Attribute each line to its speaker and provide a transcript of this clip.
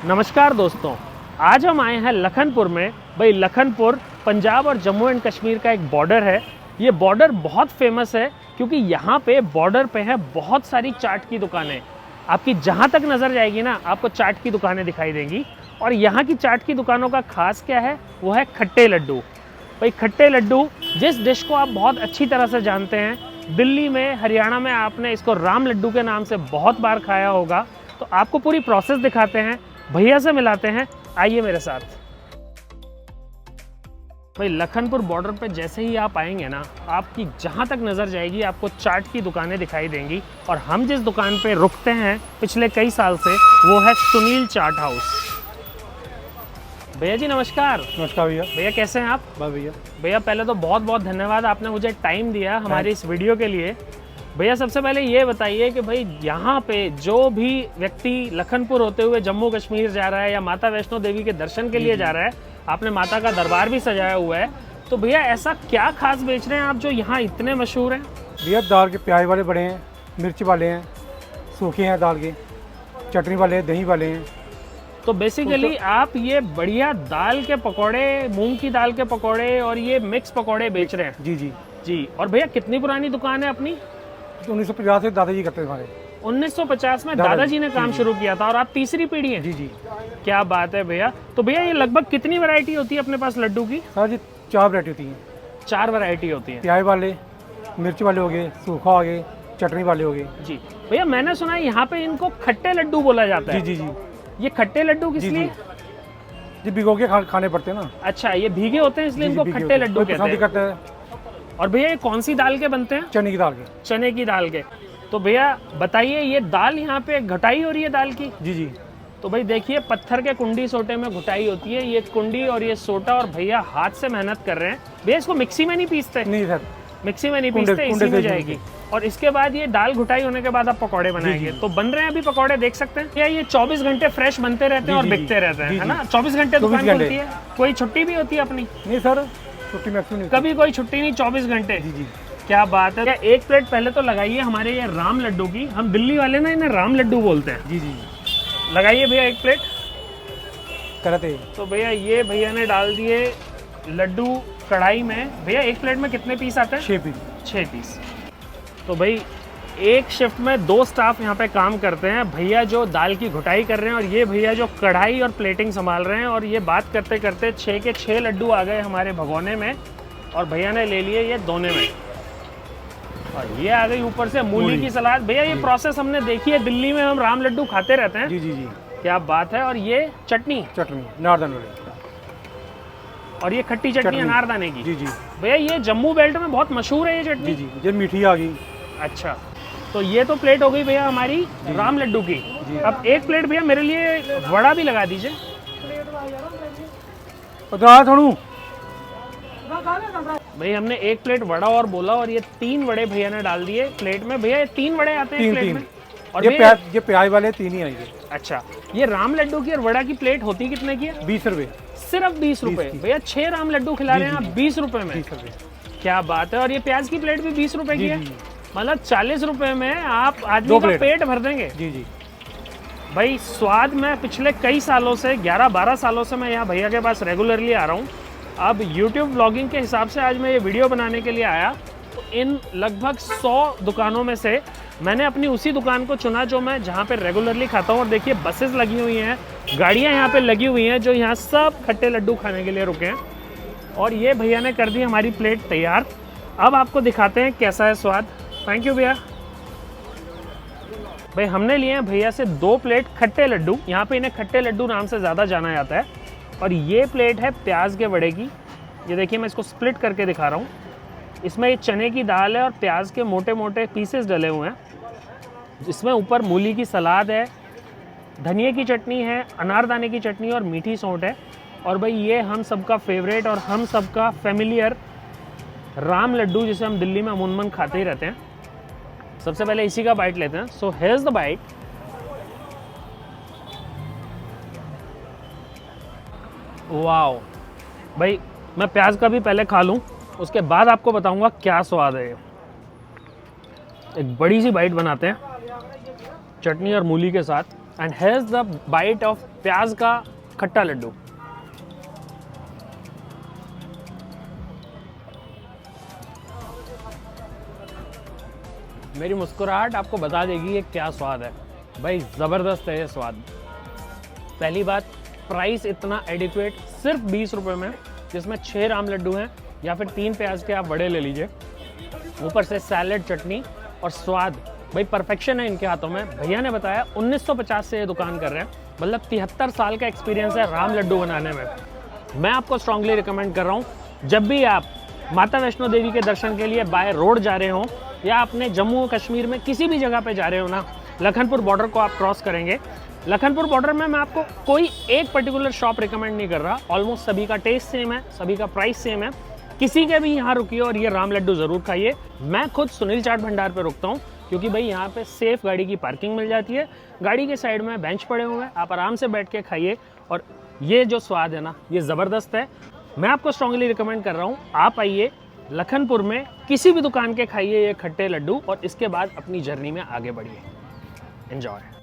Speaker 1: नमस्कार दोस्तों, आज हम आए हैं लखनपुर में। भाई लखनपुर पंजाब और जम्मू एंड कश्मीर का एक बॉर्डर है। ये बॉर्डर बहुत फेमस है क्योंकि यहाँ पे बॉर्डर पे है बहुत सारी चाट की दुकानें। आपकी जहाँ तक नज़र जाएगी ना, आपको चाट की दुकानें दिखाई देंगी। और यहाँ की चाट की दुकानों का खास क्या है, वो है खट्टे लड्डू। भाई खट्टे लड्डू जिस डिश को आप बहुत अच्छी तरह से जानते हैं, दिल्ली में, हरियाणा में आपने इसको राम लड्डू के नाम से बहुत बार खाया होगा। तो आपको पूरी प्रोसेस दिखाते हैं, भैया से मिलाते हैं, आइए मेरे साथ। भाई लखनपुर बॉर्डर पे जैसे ही आप आएंगे ना, आपकी जहाँ तक नज़र जाएगी आपको चाट की दुकानें दिखाई देंगी। और हम जिस दुकान पे रुकते हैं पिछले कई साल से, वो है सुनील चाट हाउस। भैया जी नमस्कार।
Speaker 2: नमस्कार भैया।
Speaker 1: भैया कैसे हैं आप?
Speaker 2: बस भैया।
Speaker 1: भैया पहले तो बहुत बहुत धन्यवाद, आपने मुझे टाइम दिया हमारी इस वीडियो के लिए। भैया सबसे पहले ये बताइए कि भाई यहाँ पे जो भी व्यक्ति लखनपुर होते हुए जम्मू कश्मीर जा रहा है या माता वैष्णो देवी के दर्शन के लिए जा रहा है, आपने माता का दरबार भी सजाया हुआ है, तो भैया ऐसा क्या खास बेच रहे हैं आप जो यहाँ इतने मशहूर हैं?
Speaker 2: भैया दाल के प्याज वाले बड़े हैं, मिर्च वाले हैं, सूखे हैं दाल के, चटनी वाले हैं, दही वाले हैं।
Speaker 1: तो बेसिकली आप ये बढ़िया दाल के पकौड़े, मूंग की दाल के पकौड़े और ये मिक्स पकौड़े बेच रहे हैं?
Speaker 2: जी जी
Speaker 1: जी। और भैया कितनी पुरानी दुकान है अपनी?
Speaker 2: 1950 से दादाजी करते थे हमारे।
Speaker 1: 1950 में दादाजी ने काम शुरू किया था और आप तीसरी पीढ़ी हैं?
Speaker 2: जी जी।
Speaker 1: क्या बात है भैया। तो भैया ये लगभग कितनी वैरायटी होती है अपने पास लड्डू की?
Speaker 2: सर जी 4 वैरायटी होती हैं।
Speaker 1: 4 वैरायटी होती है।
Speaker 2: प्याज वाले, मिर्च वाले हो गए, सूखा हो गए, चटनी वाले हो गए।
Speaker 1: जी भैया, मैंने सुना है यहाँ पे इनको खट्टे लड्डू बोला जाता है।
Speaker 2: जी जी जी।
Speaker 1: ये खट्टे लड्डू किस लिए?
Speaker 2: जी भिगो के खाने पड़ते हैं ना।
Speaker 1: अच्छा, ये भीगे होते हैं इसलिए इनको खट्टे लड्डू कहते हैं। और भैया ये कौन सी दाल के बनते हैं?
Speaker 2: चने की दाल के।
Speaker 1: चने की दाल के। तो भैया बताइए, ये दाल यहाँ पे घटाई हो रही है दाल की?
Speaker 2: जी जी।
Speaker 1: तो भाई देखिए, पत्थर के कुंडी सोटे में घुटाई होती है। ये कुंडी और ये सोटा, और भैया हाथ से मेहनत कर रहे हैं। भैया इसको मिक्सी में नहीं पीसते?
Speaker 2: नहीं सर,
Speaker 1: मिक्सी में नहीं पीसते, इसी में जाएगी। और इसके बाद ये दाल घुटाई होने के बाद आप पकौड़े बनाएंगे। तो बन रहे हैं अभी पकौड़े, देख सकते हैं। क्या ये 24 घंटे फ्रेश बनते रहते हैं और बिकते रहते हैं, है ना? 24 घंटे दुकान खुलती है। कोई छुट्टी भी होती है अपनी?
Speaker 2: नहीं सर, छुट्टी मैक्सिमम
Speaker 1: कभी कोई छुट्टी नहीं, 24 घंटे।
Speaker 2: जी जी।
Speaker 1: क्या बात है। एक प्लेट पहले तो लगाइए हमारे ये राम लड्डू की। हम दिल्ली वाले ना इन्हें राम लड्डू बोलते हैं।
Speaker 2: जी जी।
Speaker 1: लगाइए भैया एक प्लेट
Speaker 2: करते।
Speaker 1: तो भैया ये भैया ने डाल दिए लड्डू कढ़ाई में। भैया एक प्लेट में कितने पीस आते हैं? 6 पीस। तो भाई एक शिफ्ट में 2 स्टाफ यहाँ पे काम करते हैं। भैया जो दाल की घुटाई कर रहे हैं और ये भैया जो कढ़ाई और प्लेटिंग संभाल रहे हैं। और ये बात करते करते 6 के 6 लड्डू आ गए हमारे भगोने में, और भैया ने ले लिए ये दोने में। और ये आ गई ऊपर से मूली की सलाद। भैया ये प्रोसेस हमने देखी है, दिल्ली में हम राम लड्डू खाते रहते हैं।
Speaker 2: जी जी जी।
Speaker 1: क्या बात है। और ये चटनी
Speaker 2: अनारदाने वाली,
Speaker 1: और ये खट्टी चटनी अनारदाने की।
Speaker 2: जी जी।
Speaker 1: भैया ये जम्मू बेल्ट में बहुत मशहूर है ये चटनी।
Speaker 2: जी जी। ये मीठी आ गई।
Speaker 1: अच्छा, तो ये तो प्लेट हो गई भैया हमारी राम लड्डू की। अब एक प्लेट भैया मेरे लिए वड़ा भी लगा दीजिए। भाई हमने एक प्लेट वड़ा और बोला, और ये 3 वड़े भैया ने डाल दिए प्लेट में। भैया ये 3 वड़े आते हैं प्लेट में? और
Speaker 2: ये प्याज वाले 3 ही आएंगे।
Speaker 1: अच्छा, ये राम लड्डू की और वड़ा की प्लेट होती कितने की है?
Speaker 2: 20 रुपए।
Speaker 1: सिर्फ 20 रुपए। भैया 6 राम लड्डू खिला रहे हैं आप 20 रुपए में?
Speaker 2: 20 रुपए।
Speaker 1: क्या बात है। और ये प्याज की प्लेट भी 20 रुपए की है, मतलब 40 रुपए में आप आदमी का पेट भर देंगे।
Speaker 2: जी जी।
Speaker 1: भाई स्वाद में पिछले कई सालों से, 11-12 सालों से मैं यहाँ भैया के पास रेगुलरली आ रहा हूँ। अब YouTube व्लॉगिंग के हिसाब से आज मैं ये वीडियो बनाने के लिए आया। तो इन लगभग 100 दुकानों में से मैंने अपनी उसी दुकान को चुना जो मैं जहाँ पे रेगुलरली खाता हूँ। और देखिए बसेस लगी हुई हैं, गाड़ियाँ यहाँ पे लगी हुई हैं जो यहाँ सब खट्टे लड्डू खाने के लिए रुके हैं। और ये भैया ने कर दी हमारी प्लेट तैयार। अब आपको दिखाते हैं कैसा है स्वाद। थैंक यू भैया। भाई हमने लिए हैं भैया से 2 प्लेट खट्टे लड्डू। यहाँ पे इन्हें खट्टे लड्डू नाम से ज़्यादा जाना जाता है। और ये प्लेट है प्याज के वड़े की। ये देखिए मैं इसको स्प्लिट करके दिखा रहा हूँ। इसमें ये चने की दाल है और प्याज के मोटे मोटे पीसेस डले हुए हैं। इसमें ऊपर मूली की सलाद है, धनिया की चटनी है, अनारदाने की चटनी और मीठी सौंठ है। और भाई ये हम सबका फेवरेट और हम सबका फेमिलियर राम लड्डू, जिसे हम दिल्ली में अमूमन खाते ही रहते हैं। सबसे पहले इसी का बाइट लेते हैं। So here is the bite. Wow भाई, मैं प्याज का भी पहले खा लूँ, उसके बाद आपको बताऊंगा क्या स्वाद है। एक बड़ी सी बाइट बनाते हैं चटनी और मूली के साथ। And here's the bite of प्याज का खट्टा लड्डू। मेरी मुस्कुराहट आपको बता देगी ये क्या स्वाद है भाई, ज़बरदस्त है ये स्वाद। पहली बात, प्राइस इतना एडिक्वेट, सिर्फ 20 रुपये में, जिसमें 6 राम लड्डू हैं या फिर 3 प्याज के आप बड़े ले लीजिए, ऊपर से सैलेड, चटनी और स्वाद भाई परफेक्शन है इनके हाथों में। भैया ने बताया 1950 से ये दुकान कर रहे हैं, मतलब 73 साल का एक्सपीरियंस है राम लड्डू बनाने में। मैं आपको स्ट्रांगली रिकमेंड कर रहा हूँ, जब भी आप माता वैष्णो देवी के दर्शन के लिए बाय रोड जा रहे हो या अपने जम्मू कश्मीर में किसी भी जगह पे जा रहे हो ना, लखनपुर बॉर्डर को आप क्रॉस करेंगे। लखनपुर बॉर्डर में मैं आपको कोई एक पर्टिकुलर शॉप रिकमेंड नहीं कर रहा, ऑलमोस्ट सभी का टेस्ट सेम है, सभी का प्राइस सेम है। किसी के भी यहाँ रुकिए और ये राम लड्डू ज़रूर खाइए। मैं खुद सुनील चाट भंडार पे रुकता हूँ क्योंकि भाई यहाँ पे सेफ गाड़ी की पार्किंग मिल जाती है, गाड़ी के साइड में बेंच पड़े हुए हैं, आप आराम से बैठ के खाइए और ये जो स्वाद है ना, ये ज़बरदस्त है। मैं आपको स्ट्रांगली रिकमेंड कर रहा हूँ, आप आइए लखनपुर में किसी भी दुकान के खाइए ये खट्टे लड्डू और इसके बाद अपनी जर्नी में आगे बढ़िए। एंजॉय।